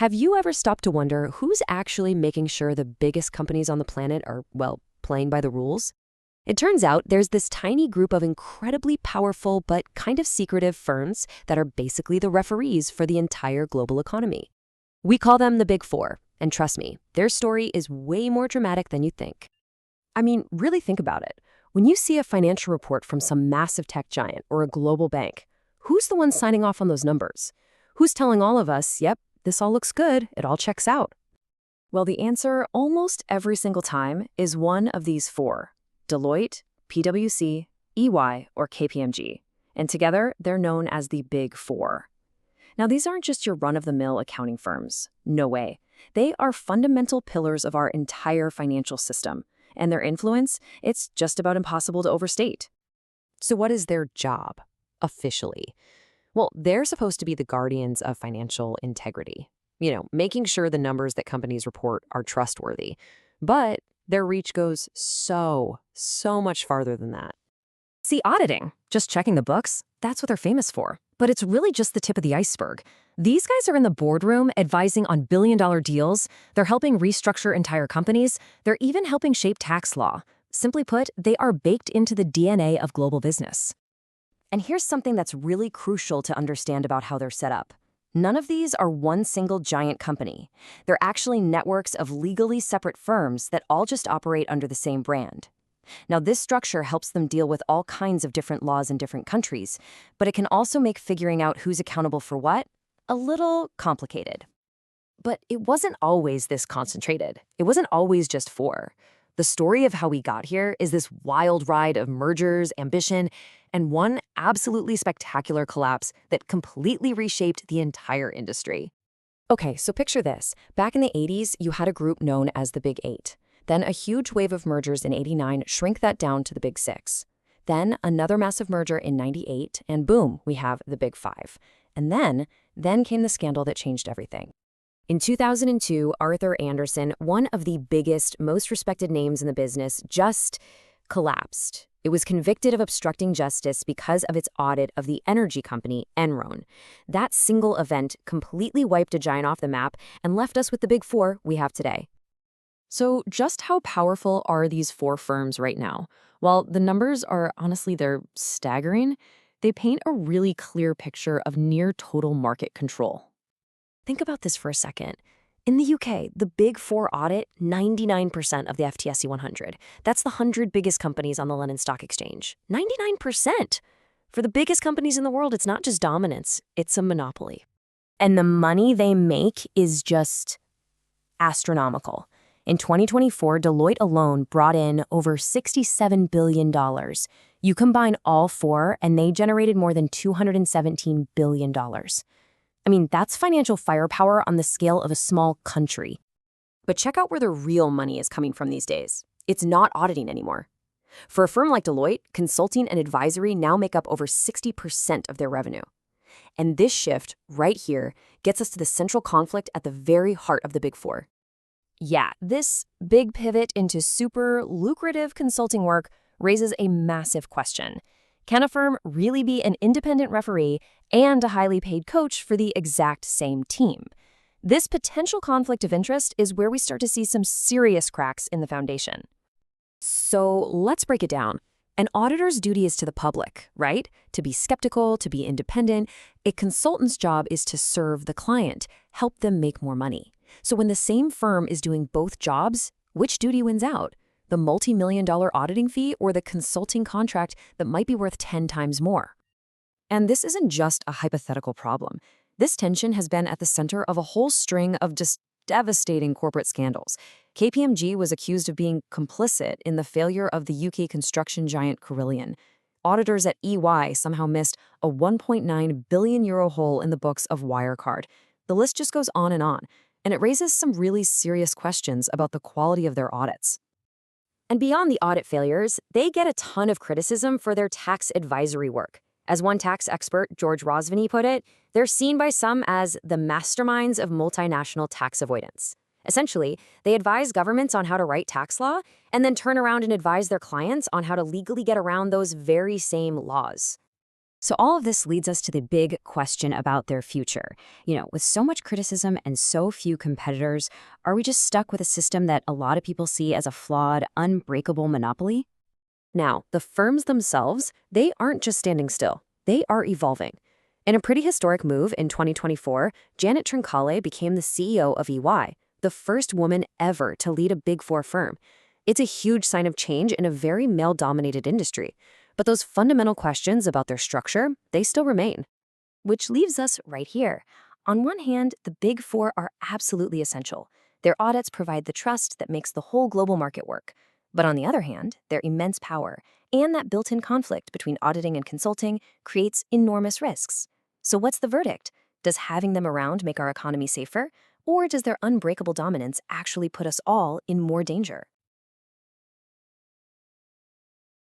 Have you ever stopped to wonder who's actually making sure the biggest companies on the planet are, well, playing by the rules? It turns out there's this tiny group of incredibly powerful but kind of secretive firms that are basically the referees for the entire global economy. We call them the Big Four, and trust me, their story is way more dramatic than you think. I mean, really think about it. When you see a financial report from some massive tech giant or a global bank, who's the one signing off on those numbers? Who's telling all of us, yep, this all looks good, it all checks out? Well, the answer almost every single time is one of these four: Deloitte, PwC, EY, or KPMG. And together, they're known as the Big Four. Now, these aren't just your run-of-the-mill accounting firms. No way. They are fundamental pillars of our entire financial system. And their influence, it's just about impossible to overstate. So what is their job, officially? Well, they're supposed to be the guardians of financial integrity. Making sure the numbers that companies report are trustworthy. But their reach goes so much farther than that. See, auditing, just checking the books, that's what they're famous for. But it's really just the tip of the iceberg. These guys are in the boardroom advising on billion-dollar deals. They're helping restructure entire companies. They're even helping shape tax law. Simply put, they are baked into the DNA of global business. And here's something that's really crucial to understand about how they're set up. None of these are one single giant company. They're actually networks of legally separate firms that all just operate under the same brand. Now, this structure helps them deal with all kinds of different laws in different countries, but it can also make figuring out who's accountable for what a little complicated. But it wasn't always this concentrated. It wasn't always just four. The story of how we got here is this wild ride of mergers, ambition, and one absolutely spectacular collapse that completely reshaped the entire industry. Okay, so picture this. Back in the 80s, you had a group known as the Big Eight. Then a huge wave of mergers in '89 shrank that down to the Big Six. Then another massive merger in '98, and boom, we have the Big Five. And then came the scandal that changed everything. In 2002, Arthur Andersen, one of the biggest, most respected names in the business, just collapsed. It was convicted of obstructing justice because of its audit of the energy company Enron. That single event completely wiped a giant off the map and left us with the Big Four we have today. So just how powerful are these four firms right now? While the numbers are honestly, they're staggering, they paint a really clear picture of near total market control. Think about this for a second. In the UK, the Big Four audit 99% of the FTSE 100. That's the 100 biggest companies on the London Stock Exchange. 99%! For the biggest companies in the world, it's not just dominance, it's a monopoly. And the money they make is just astronomical. In 2024, Deloitte alone brought in over $67 billion. You combine all four, and they generated more than $217 billion. I mean, that's financial firepower on the scale of a small country. But check out where the real money is coming from these days. It's not auditing anymore. For a firm like Deloitte, consulting and advisory now make up over 60% of their revenue. And this shift, right here, gets us to the central conflict at the very heart of the Big Four. Yeah, this big pivot into super lucrative consulting work raises a massive question. Can a firm really be an independent referee and a highly paid coach for the exact same team? This potential conflict of interest is where we start to see some serious cracks in the foundation. So let's break it down. An auditor's duty is to the public, right? To be skeptical, to be independent. A consultant's job is to serve the client, help them make more money. So when the same firm is doing both jobs, which duty wins out? The multi-million-dollar auditing fee or the consulting contract that might be worth 10 times more? And this isn't just a hypothetical problem. This tension has been at the center of a whole string of just devastating corporate scandals. KPMG was accused of being complicit in the failure of the UK construction giant Carillion. Auditors at EY somehow missed a €1.9 billion hole in the books of Wirecard. The list just goes on, and it raises some really serious questions about the quality of their audits. And beyond the audit failures, they get a ton of criticism for their tax advisory work. As one tax expert, George Rosvany, put it, they're seen by some as the masterminds of multinational tax avoidance. Essentially, they advise governments on how to write tax law and then turn around and advise their clients on how to legally get around those very same laws. So all of this leads us to the big question about their future. With so much criticism and so few competitors, are we just stuck with a system that a lot of people see as a flawed, unbreakable monopoly? Now, the firms themselves, they aren't just standing still. They are evolving. In a pretty historic move in 2024, Janet Trincale became the CEO of EY, the first woman ever to lead a Big Four firm. It's a huge sign of change in a very male-dominated industry. But those fundamental questions about their structure, they still remain. Which leaves us right here. On one hand, the Big Four are absolutely essential. Their audits provide the trust that makes the whole global market work. But on the other hand, their immense power and that built-in conflict between auditing and consulting creates enormous risks. So what's the verdict? Does having them around make our economy safer? Or does their unbreakable dominance actually put us all in more danger?